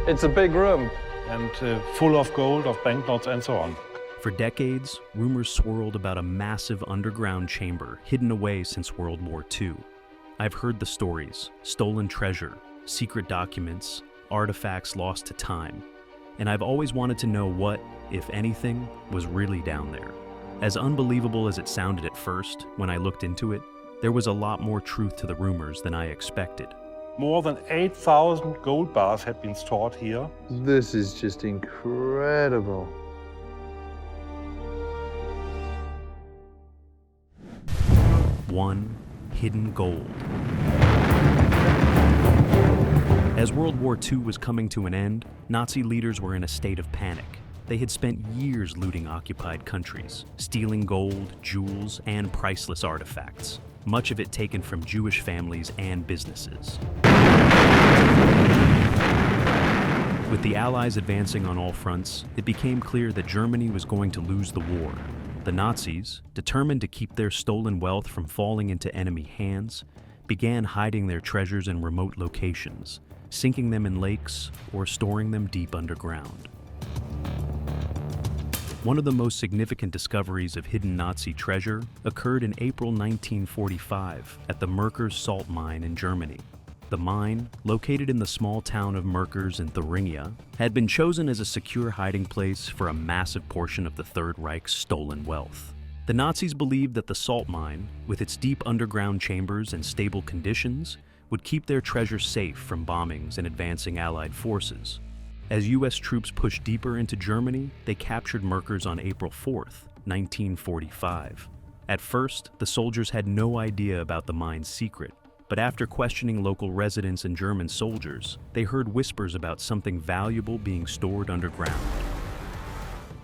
It's a big room. And full of gold, of banknotes and so on. For decades, rumors swirled about a massive underground chamber hidden away since World War II. I've heard the stories: stolen treasure, secret documents, artifacts lost to time. And I've always wanted to know what, if anything, was really down there. As unbelievable as it sounded at first, when I looked into it, there was a lot more truth to the rumors than I expected. More than 8,000 gold bars had been stored here. This is just incredible. One, hidden gold. As World War II was coming to an end, Nazi leaders were in a state of panic. They had spent years looting occupied countries, stealing gold, jewels, and priceless artifacts, much of it taken from Jewish families and businesses. With the Allies advancing on all fronts, it became clear that Germany was going to lose the war. The Nazis, determined to keep their stolen wealth from falling into enemy hands, began hiding their treasures in remote locations, sinking them in lakes or storing them deep underground. One of the most significant discoveries of hidden Nazi treasure occurred in April 1945 at the Merkers salt mine in Germany. The mine, located in the small town of Merkers in Thuringia, had been chosen as a secure hiding place for a massive portion of the Third Reich's stolen wealth. The Nazis believed that the salt mine, with its deep underground chambers and stable conditions, would keep their treasure safe from bombings and advancing Allied forces. As U.S. troops pushed deeper into Germany, they captured Merkers on April 4th, 1945. At first, the soldiers had no idea about the mine's secret, but after questioning local residents and German soldiers, they heard whispers about something valuable being stored underground.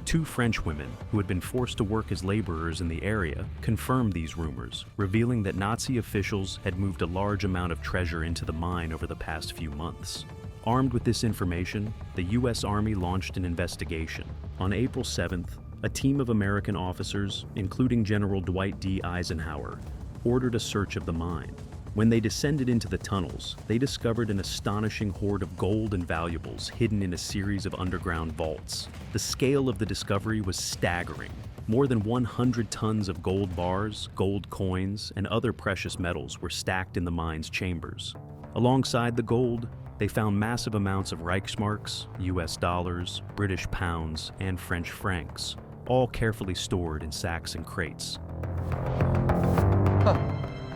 Two French women, who had been forced to work as laborers in the area, confirmed these rumors, revealing that Nazi officials had moved a large amount of treasure into the mine over the past few months. Armed with this information, the U.S. Army launched an investigation. On April 7th, a team of American officers, including General Dwight D. Eisenhower, ordered a search of the mine. When they descended into the tunnels, they discovered an astonishing hoard of gold and valuables hidden in a series of underground vaults. The scale of the discovery was staggering. More than 100 tons of gold bars, gold coins, and other precious metals were stacked in the mine's chambers. Alongside the gold, they found massive amounts of Reichsmarks, US dollars, British pounds, and French francs, all carefully stored in sacks and crates.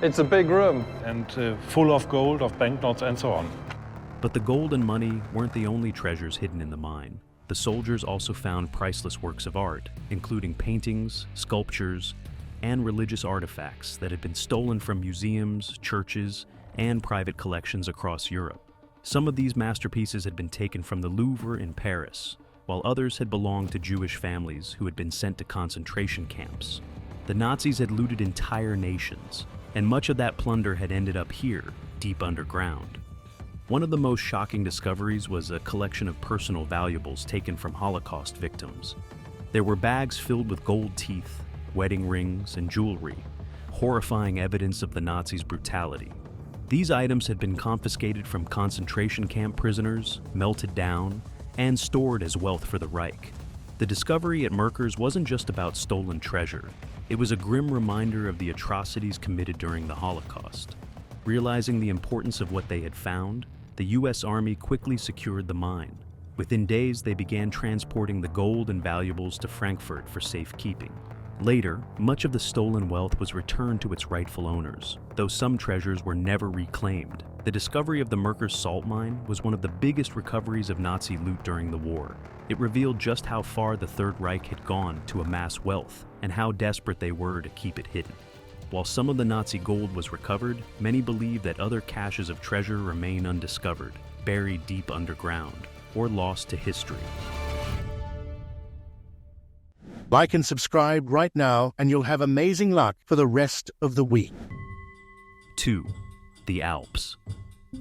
It's a big room. And full of gold, of banknotes and so on. But the gold and money weren't the only treasures hidden in the mine. The soldiers also found priceless works of art, including paintings, sculptures, and religious artifacts that had been stolen from museums, churches, and private collections across Europe. Some of these masterpieces had been taken from the Louvre in Paris, while others had belonged to Jewish families who had been sent to concentration camps. The Nazis had looted entire nations, and much of that plunder had ended up here, deep underground. One of the most shocking discoveries was a collection of personal valuables taken from Holocaust victims. There were bags filled with gold teeth, wedding rings, and jewelry, horrifying evidence of the Nazis' brutality. These items had been confiscated from concentration camp prisoners, melted down, and stored as wealth for the Reich. The discovery at Merkers wasn't just about stolen treasure. It was a grim reminder of the atrocities committed during the Holocaust. Realizing the importance of what they had found, the U.S. Army quickly secured the mine. Within days, they began transporting the gold and valuables to Frankfurt for safekeeping. Later, much of the stolen wealth was returned to its rightful owners, though some treasures were never reclaimed. The discovery of the Merkers salt mine was one of the biggest recoveries of Nazi loot during the war. It revealed just how far the Third Reich had gone to amass wealth and how desperate they were to keep it hidden. While some of the Nazi gold was recovered, many believe that other caches of treasure remain undiscovered, buried deep underground, or lost to history. Like and subscribe right now, and you'll have amazing luck for the rest of the week. 2. The Alps.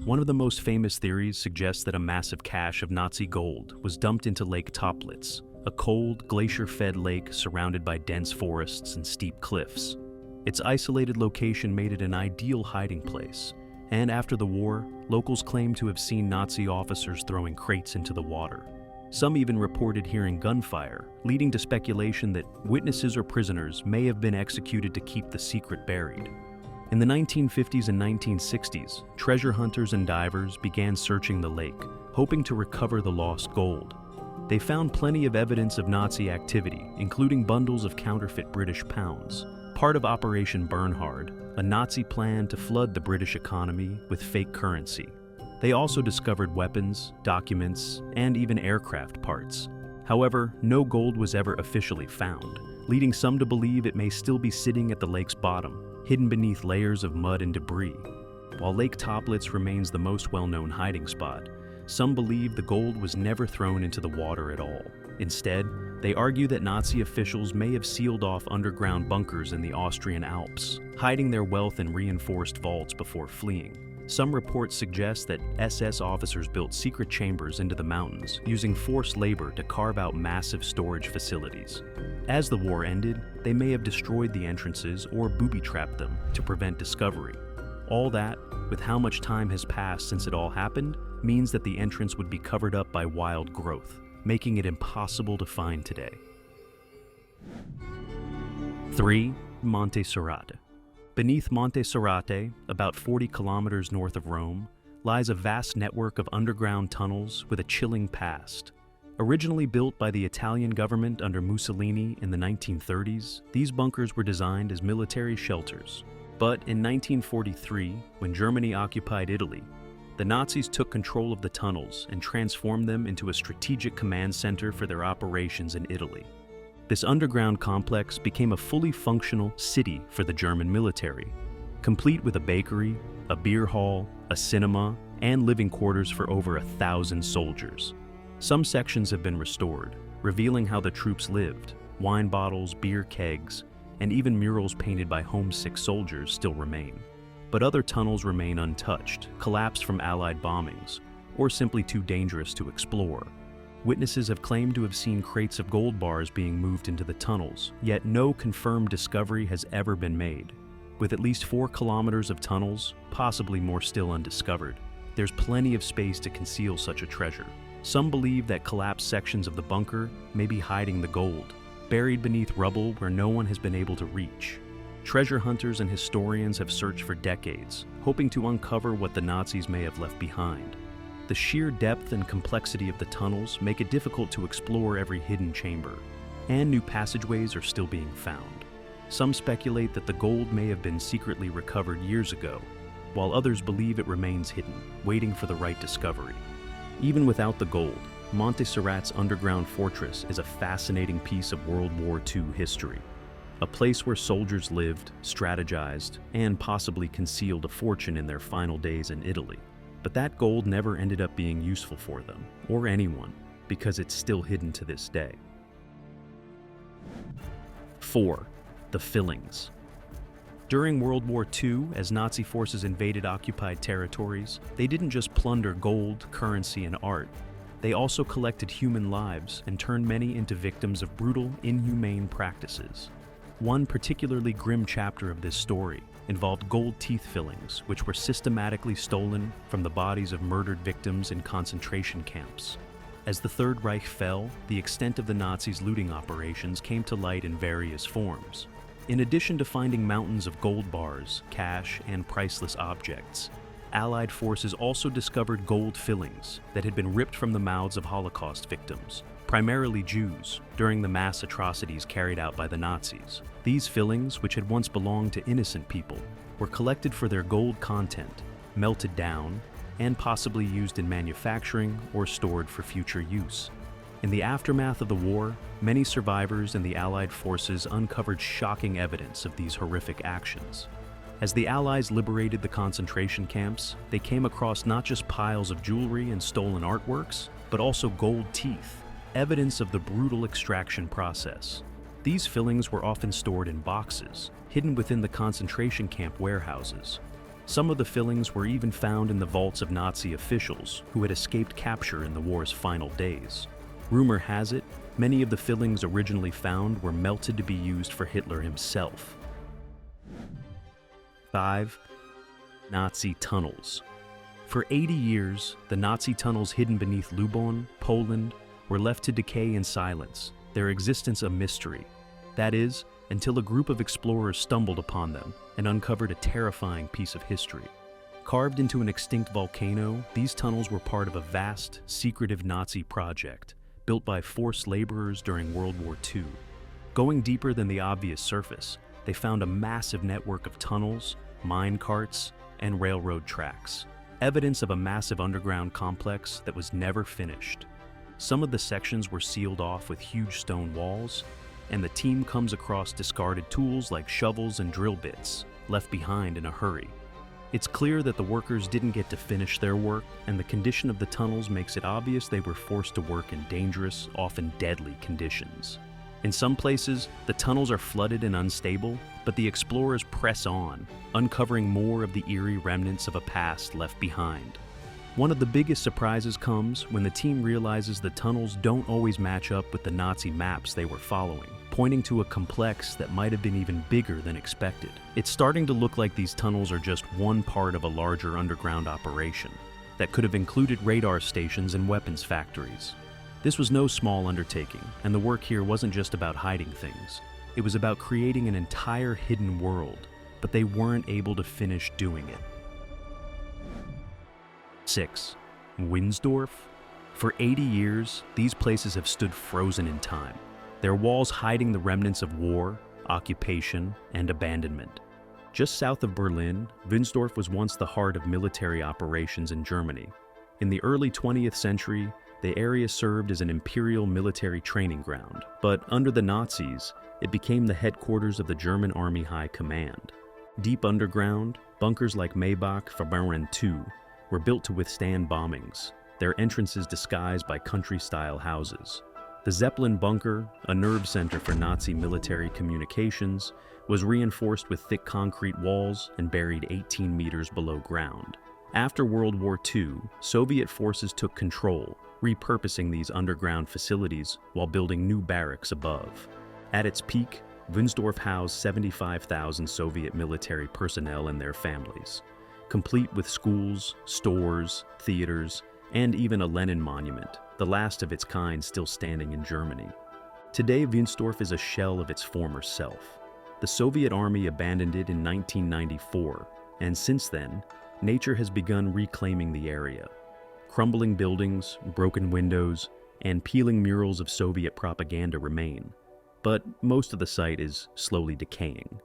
One of the most famous theories suggests that a massive cache of Nazi gold was dumped into Lake Toplitz, a cold, glacier-fed lake surrounded by dense forests and steep cliffs. Its isolated location made it an ideal hiding place, And after the war, locals claim to have seen Nazi officers throwing crates into the water. Some even reported hearing gunfire, leading to speculation that witnesses or prisoners may have been executed to keep the secret buried. In the 1950s and 1960s, treasure hunters and divers began searching the lake, hoping to recover the lost gold. They found plenty of evidence of Nazi activity, including bundles of counterfeit British pounds, part of Operation Bernhard, a Nazi plan to flood the British economy with fake currency. They also discovered weapons, documents, and even aircraft parts. However, no gold was ever officially found, leading some to believe it may still be sitting at the lake's bottom, hidden beneath layers of mud and debris. While Lake Toplitz remains the most well-known hiding spot, some believe the gold was never thrown into the water at all. Instead, they argue that Nazi officials may have sealed off underground bunkers in the Austrian Alps, hiding their wealth in reinforced vaults before fleeing. Some reports suggest that SS officers built secret chambers into the mountains, using forced labor to carve out massive storage facilities. As the war ended, they may have destroyed the entrances or booby-trapped them to prevent discovery. All that, with how much time has passed since it all happened, means that the entrance would be covered up by wild growth, making it impossible to find today. 3. Monte Serrate. Beneath Monte Serrate, about 40 kilometers north of Rome, lies a vast network of underground tunnels with a chilling past. Originally built by the Italian government under Mussolini in the 1930s, these bunkers were designed as military shelters. But in 1943, when Germany occupied Italy, the Nazis took control of the tunnels and transformed them into a strategic command center for their operations in Italy. This underground complex became a fully functional city for the German military, complete with a bakery, a beer hall, a cinema, and living quarters for over 1,000 soldiers. Some sections have been restored, revealing how the troops lived. Wine bottles, beer kegs, and even murals painted by homesick soldiers still remain. But other tunnels remain untouched, collapsed from Allied bombings, or simply too dangerous to explore. Witnesses have claimed to have seen crates of gold bars being moved into the tunnels, yet no confirmed discovery has ever been made. With at least 4 kilometers of tunnels, possibly more still undiscovered, there's plenty of space to conceal such a treasure. Some believe that collapsed sections of the bunker may be hiding the gold, buried beneath rubble where no one has been able to reach. Treasure hunters and historians have searched for decades, hoping to uncover what the Nazis may have left behind. The sheer depth and complexity of the tunnels make it difficult to explore every hidden chamber, and new passageways are still being found. Some speculate that the gold may have been secretly recovered years ago, while others believe it remains hidden, waiting for the right discovery. Even without the gold, Monte Serrate's underground fortress is a fascinating piece of World War II history. A place where soldiers lived, strategized, and possibly concealed a fortune in their final days in Italy. But that gold never ended up being useful for them, or anyone, because it's still hidden to this day. 4. The fillings. During World War II, as Nazi forces invaded occupied territories, they didn't just plunder gold, currency, and art. They also collected human lives and turned many into victims of brutal, inhumane practices. One particularly grim chapter of this story involved gold teeth fillings, which were systematically stolen from the bodies of murdered victims in concentration camps. As the Third Reich fell, the extent of the Nazis' looting operations came to light in various forms. In addition to finding mountains of gold bars, cash, and priceless objects, Allied forces also discovered gold fillings that had been ripped from the mouths of Holocaust victims, primarily Jews, during the mass atrocities carried out by the Nazis. These fillings, which had once belonged to innocent people, were collected for their gold content, melted down, and possibly used in manufacturing or stored for future use. In the aftermath of the war, many survivors in the Allied forces uncovered shocking evidence of these horrific actions. As the Allies liberated the concentration camps, they came across not just piles of jewelry and stolen artworks, but also gold teeth, evidence of the brutal extraction process. These fillings were often stored in boxes, hidden within the concentration camp warehouses. Some of the fillings were even found in the vaults of Nazi officials who had escaped capture in the war's final days. Rumor has it, many of the fillings originally found were melted to be used for Hitler himself. 5. Nazi tunnels. For 80 years, the Nazi tunnels hidden beneath Lubon, Poland, were left to decay in silence, their existence a mystery. That is, until a group of explorers stumbled upon them and uncovered a terrifying piece of history. Carved into an extinct volcano, these tunnels were part of a vast, secretive Nazi project built by forced laborers during World War II. Going deeper than the obvious surface, they found a massive network of tunnels, mine carts, and railroad tracks, evidence of a massive underground complex that was never finished. Some of the sections were sealed off with huge stone walls, and the team comes across discarded tools like shovels and drill bits, left behind in a hurry. It's clear that the workers didn't get to finish their work, and the condition of the tunnels makes it obvious they were forced to work in dangerous, often deadly conditions. In some places, the tunnels are flooded and unstable, but the explorers press on, uncovering more of the eerie remnants of a past left behind. One of the biggest surprises comes when the team realizes the tunnels don't always match up with the Nazi maps they were following, pointing to a complex that might have been even bigger than expected. It's starting to look like these tunnels are just one part of a larger underground operation that could have included radar stations and weapons factories. This was no small undertaking, and the work here wasn't just about hiding things. It was about creating an entire hidden world, but they weren't able to finish doing it. 6. Winsdorf. For 80 years, these places have stood frozen in time, their walls hiding the remnants of war, occupation, and abandonment. Just south of Berlin, Winsdorf was once the heart of military operations in Germany. In the early 20th century, the area served as an imperial military training ground, but under the Nazis, it became the headquarters of the German Army High Command. Deep underground, bunkers like Maybach Verbaren II were built to withstand bombings, their entrances disguised by country-style houses. The Zeppelin bunker, a nerve center for Nazi military communications, was reinforced with thick concrete walls and buried 18 meters below ground. After World War II, Soviet forces took control, repurposing these underground facilities while building new barracks above. At its peak, Winsdorf housed 75,000 Soviet military personnel and their families, complete with schools, stores, theaters, and even a Lenin monument, the last of its kind still standing in Germany. Today, Winsdorf is a shell of its former self. The Soviet army abandoned it in 1994, and since then, nature has begun reclaiming the area. Crumbling buildings, broken windows, and peeling murals of Soviet propaganda remain, but most of the site is slowly decaying.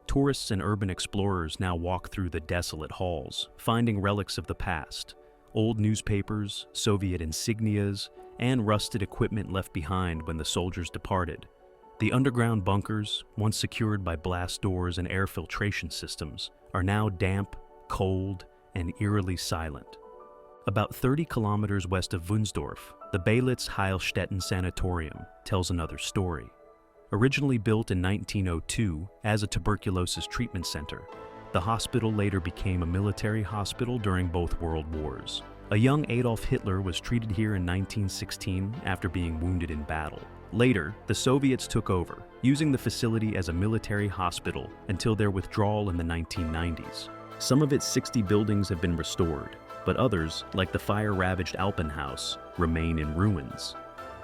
Tourists and urban explorers now walk through the desolate halls, finding relics of the past, old newspapers, Soviet insignias, and rusted equipment left behind when the soldiers departed. The underground bunkers, once secured by blast doors and air filtration systems, are now damp, cold, and eerily silent. About 30 kilometers west of Wunsdorf, the Baylitz Heilstätten Sanatorium tells another story. Originally built in 1902 as a tuberculosis treatment center, the hospital later became a military hospital during both world wars. A young Adolf Hitler was treated here in 1916 after being wounded in battle. Later, the Soviets took over, using the facility as a military hospital until their withdrawal in the 1990s. Some of its 60 buildings have been restored, but others, like the fire-ravaged Alpenhaus, remain in ruins.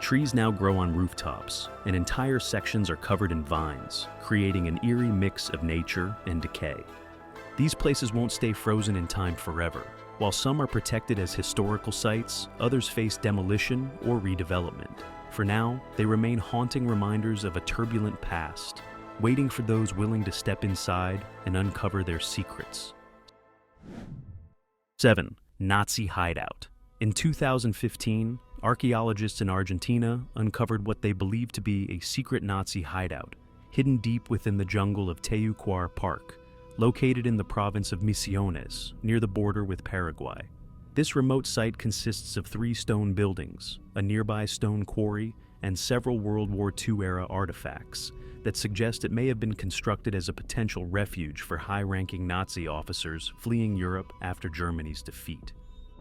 Trees now grow on rooftops, and entire sections are covered in vines, creating an eerie mix of nature and decay. These places won't stay frozen in time forever. While some are protected as historical sites, others face demolition or redevelopment. For now, they remain haunting reminders of a turbulent past, waiting for those willing to step inside and uncover their secrets. 7. Nazi hideout. In 2015, archaeologists in Argentina uncovered what they believe to be a secret Nazi hideout, hidden deep within the jungle of Teucuar Park, located in the province of Misiones, near the border with Paraguay. This remote site consists of 3 stone buildings, a nearby stone quarry, and several World War II-era artifacts that suggest it may have been constructed as a potential refuge for high-ranking Nazi officers fleeing Europe after Germany's defeat.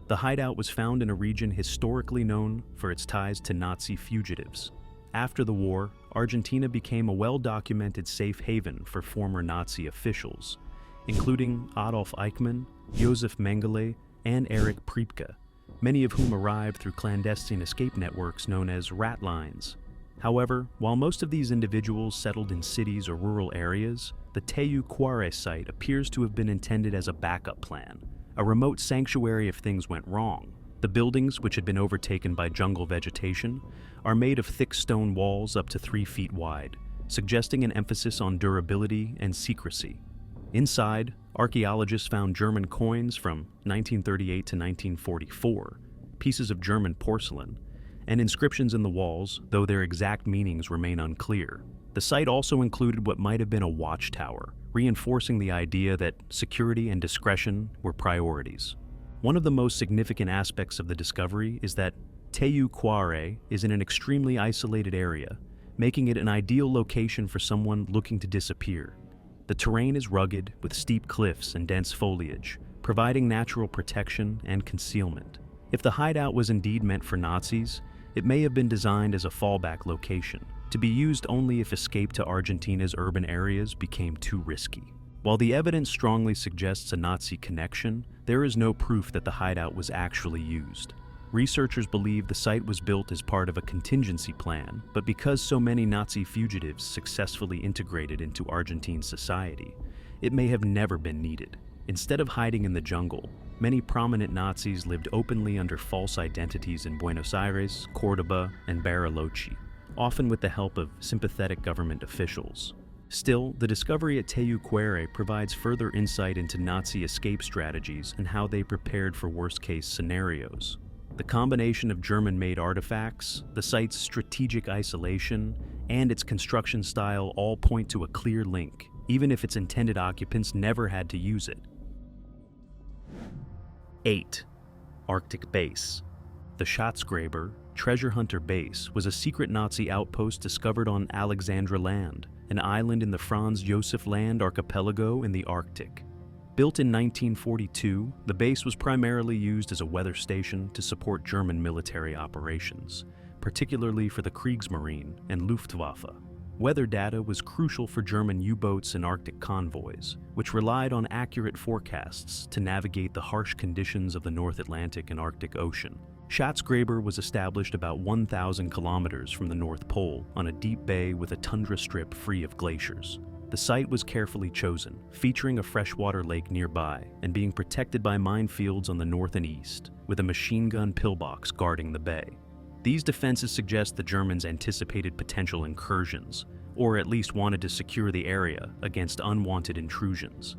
The hideout was found in a region historically known for its ties to Nazi fugitives. After the war, Argentina became a well-documented safe haven for former Nazi officials, including Adolf Eichmann, Josef Mengele, and Erich Priebke, many of whom arrived through clandestine escape networks known as rat lines. However, while most of these individuals settled in cities or rural areas, the Teju Quarry site appears to have been intended as a backup plan, a remote sanctuary if things went wrong. The buildings, which had been overtaken by jungle vegetation, are made of thick stone walls up to 3 feet wide, suggesting an emphasis on durability and secrecy. Inside, archaeologists found German coins from 1938 to 1944, pieces of German porcelain, and inscriptions in the walls, though their exact meanings remain unclear. The site also included what might have been a watchtower, reinforcing the idea that security and discretion were priorities. One of the most significant aspects of the discovery is that Teju Quarry is in an extremely isolated area, making it an ideal location for someone looking to disappear. The terrain is rugged, with steep cliffs and dense foliage, providing natural protection and concealment. If the hideout was indeed meant for Nazis, it may have been designed as a fallback location, to be used only if escape to Argentina's urban areas became too risky. While the evidence strongly suggests a Nazi connection, there is no proof that the hideout was actually used. Researchers believe the site was built as part of a contingency plan, but because so many Nazi fugitives successfully integrated into Argentine society, it may have never been needed. Instead of hiding in the jungle, many prominent Nazis lived openly under false identities in Buenos Aires, Córdoba, and Bariloche, often with the help of sympathetic government officials. Still, the discovery at Teju Quarry provides further insight into Nazi escape strategies and how they prepared for worst-case scenarios. The combination of German-made artifacts, the site's strategic isolation, and its construction style all point to a clear link, even if its intended occupants never had to use it. 8. Arctic Base. The Schatzgräber, treasure hunter base, was a secret Nazi outpost discovered on Alexandra Land, an island in the Franz Josef Land archipelago in the Arctic. Built in 1942, the base was primarily used as a weather station to support German military operations, particularly for the Kriegsmarine and Luftwaffe. Weather data was crucial for German U-boats and Arctic convoys, which relied on accurate forecasts to navigate the harsh conditions of the North Atlantic and Arctic Ocean. Schatzgräber was established about 1,000 kilometers from the North Pole on a deep bay with a tundra strip free of glaciers. The site was carefully chosen, featuring a freshwater lake nearby and being protected by minefields on the north and east, with a machine gun pillbox guarding the bay. These defenses suggest the Germans anticipated potential incursions, or at least wanted to secure the area against unwanted intrusions.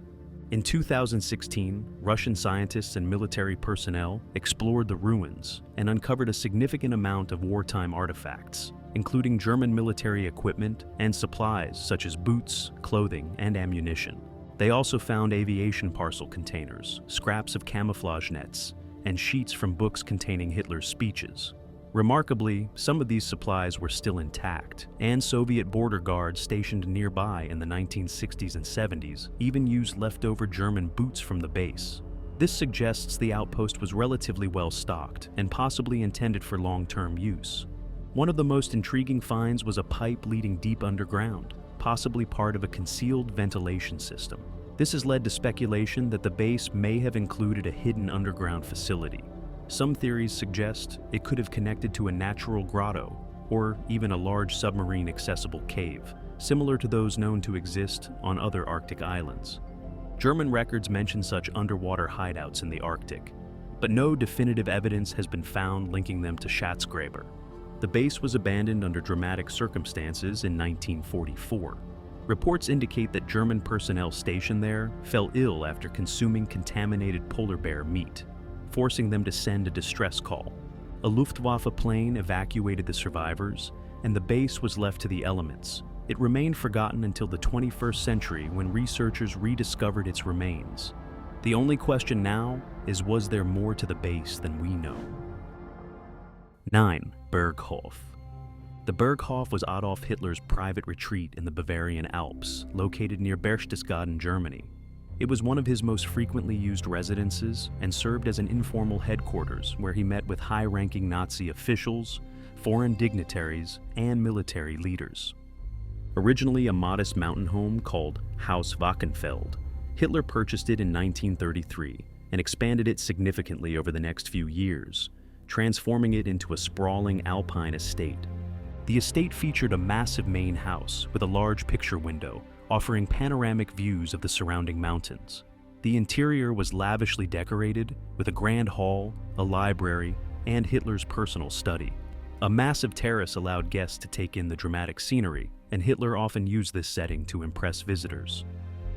In 2016, Russian scientists and military personnel explored the ruins and uncovered a significant amount of wartime artifacts, including German military equipment and supplies such as boots, clothing, and ammunition. They also found aviation parcel containers, scraps of camouflage nets, and sheets from books containing Hitler's speeches. Remarkably, some of these supplies were still intact, and Soviet border guards stationed nearby in the 1960s and 70s even used leftover German boots from the base. This suggests the outpost was relatively well stocked and possibly intended for long-term use. One of the most intriguing finds was a pipe leading deep underground, possibly part of a concealed ventilation system. This has led to speculation that the base may have included a hidden underground facility. Some theories suggest it could have connected to a natural grotto, or even a large submarine-accessible cave, similar to those known to exist on other Arctic islands. German records mention such underwater hideouts in the Arctic, but no definitive evidence has been found linking them to Schatzgräber. The base was abandoned under dramatic circumstances in 1944. Reports indicate that German personnel stationed there fell ill after consuming contaminated polar bear meat, forcing them to send a distress call. A Luftwaffe plane evacuated the survivors, and the base was left to the elements. It remained forgotten until the 21st century when researchers rediscovered its remains. The only question now is, was there more to the base than we know? 9. Berghof. The Berghof was Adolf Hitler's private retreat in the Bavarian Alps, located near Berchtesgaden, Germany. It was one of his most frequently used residences and served as an informal headquarters where he met with high-ranking Nazi officials, foreign dignitaries, and military leaders. Originally a modest mountain home called Haus Wachenfeld, Hitler purchased it in 1933 and expanded it significantly over the next few years, transforming it into a sprawling alpine estate. The estate featured a massive main house with a large picture window, offering panoramic views of the surrounding mountains. The interior was lavishly decorated with a grand hall, a library, and Hitler's personal study. A massive terrace allowed guests to take in the dramatic scenery, and Hitler often used this setting to impress visitors.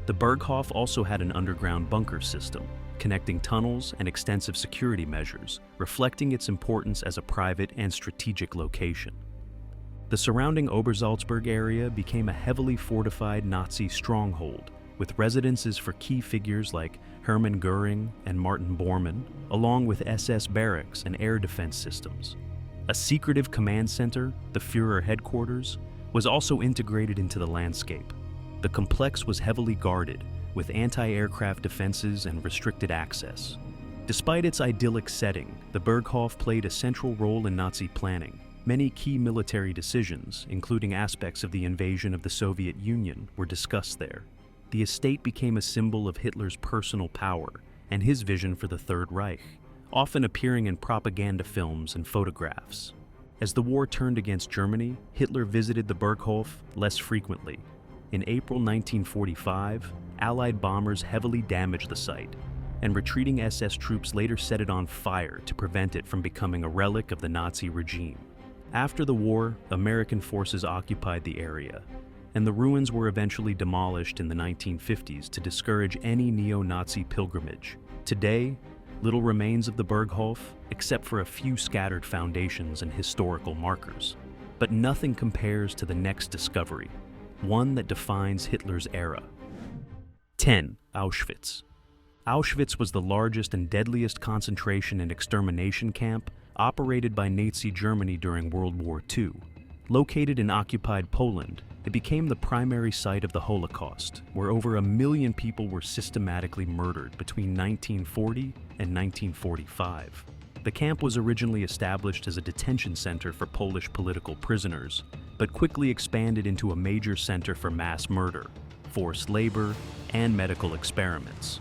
The Berghof also had an underground bunker system, connecting tunnels and extensive security measures, reflecting its importance as a private and strategic location. The surrounding Obersalzberg area became a heavily fortified Nazi stronghold, with residences for key figures like Hermann Göring and Martin Bormann, along with SS barracks and air defense systems. A secretive command center, the Führer headquarters, was also integrated into the landscape. The complex was heavily guarded, with anti-aircraft defenses and restricted access. Despite its idyllic setting, the Berghof played a central role in Nazi planning. Many key military decisions, including aspects of the invasion of the Soviet Union, were discussed there. The estate became a symbol of Hitler's personal power and his vision for the Third Reich, often appearing in propaganda films and photographs. As the war turned against Germany, Hitler visited the Berghof less frequently. In April 1945, Allied bombers heavily damaged the site, and retreating SS troops later set it on fire to prevent it from becoming a relic of the Nazi regime. After the war, American forces occupied the area, and the ruins were eventually demolished in the 1950s to discourage any neo-Nazi pilgrimage. Today, little remains of the Berghof, except for a few scattered foundations and historical markers. But nothing compares to the next discovery, one that defines Hitler's era. 10. Auschwitz. Auschwitz was the largest and deadliest concentration and extermination camp operated by Nazi Germany during World War II. Located in occupied Poland, it became the primary site of the Holocaust, where over 1 million people were systematically murdered between 1940 and 1945. The camp was originally established as a detention center for Polish political prisoners, but quickly expanded into a major center for mass murder, forced labor, and medical experiments.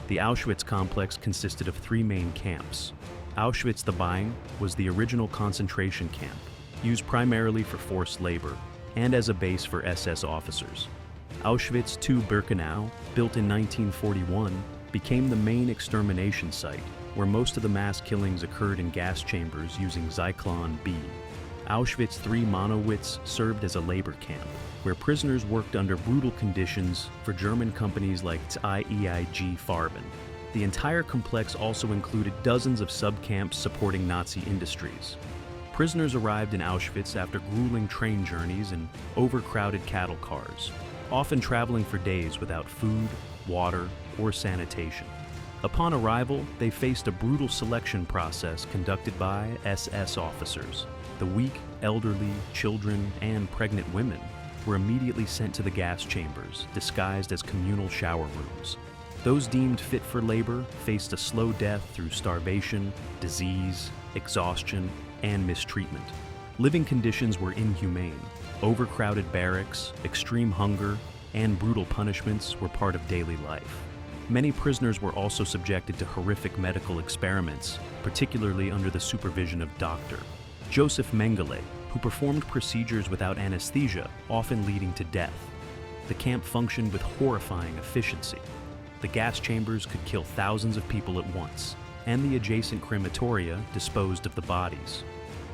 The Auschwitz complex consisted of 3 main camps. Auschwitz the Baing was the original concentration camp, used primarily for forced labor and as a base for SS officers. Auschwitz II-Birkenau, built in 1941, became the main extermination site, where most of the mass killings occurred in gas chambers using Zyklon B. Auschwitz III Monowitz served as a labor camp, where prisoners worked under brutal conditions for German companies like IEIG Farben. The entire complex also included dozens of subcamps supporting Nazi industries. Prisoners arrived in Auschwitz after grueling train journeys and overcrowded cattle cars, often traveling for days without food, water, or sanitation. Upon arrival, they faced a brutal selection process conducted by SS officers. The weak, elderly, children, and pregnant women were immediately sent to the gas chambers, disguised as communal shower rooms. Those deemed fit for labor faced a slow death through starvation, disease, exhaustion, and mistreatment. Living conditions were inhumane. Overcrowded barracks, extreme hunger, and brutal punishments were part of daily life. Many prisoners were also subjected to horrific medical experiments, particularly under the supervision of Dr. Joseph Mengele, who performed procedures without anesthesia, often leading to death. The camp functioned with horrifying efficiency. The gas chambers could kill thousands of people at once, and the adjacent crematoria disposed of the bodies.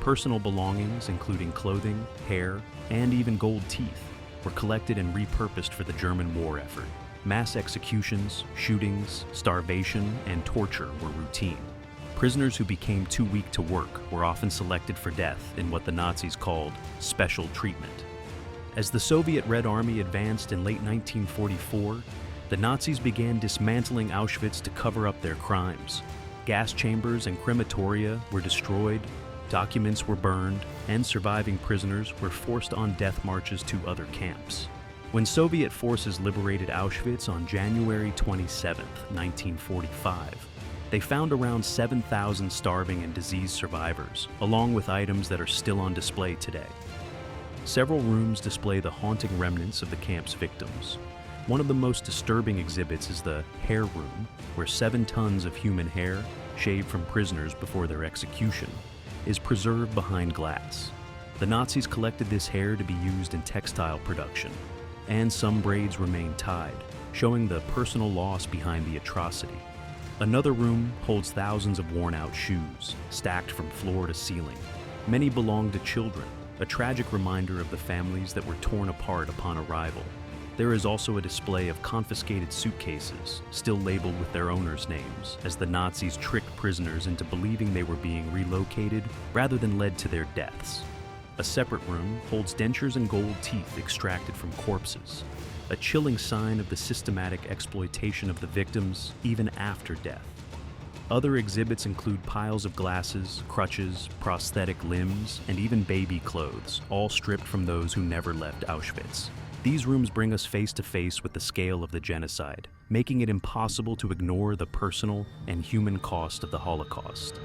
Personal belongings, including clothing, hair, and even gold teeth, were collected and repurposed for the German war effort. Mass executions, shootings, starvation, and torture were routine. Prisoners who became too weak to work were often selected for death in what the Nazis called special treatment. As the Soviet Red Army advanced in late 1944, the Nazis began dismantling Auschwitz to cover up their crimes. Gas chambers and crematoria were destroyed, documents were burned, and surviving prisoners were forced on death marches to other camps. When Soviet forces liberated Auschwitz on January 27, 1945, they found around 7,000 starving and disease survivors, along with items that are still on display today. Several rooms display the haunting remnants of the camp's victims. One of the most disturbing exhibits is the hair room, where 7 tons of human hair, shaved from prisoners before their execution, is preserved behind glass. The Nazis collected this hair to be used in textile production, and some braids remain tied, showing the personal loss behind the atrocity. Another room holds thousands of worn-out shoes, stacked from floor to ceiling. Many belong to children, a tragic reminder of the families that were torn apart upon arrival. There is also a display of confiscated suitcases, still labeled with their owners' names, as the Nazis tricked prisoners into believing they were being relocated rather than led to their deaths. A separate room holds dentures and gold teeth extracted from corpses, a chilling sign of the systematic exploitation of the victims even after death. Other exhibits include piles of glasses, crutches, prosthetic limbs, and even baby clothes, all stripped from those who never left Auschwitz. These rooms bring us face to face with the scale of the genocide, making it impossible to ignore the personal and human cost of the Holocaust.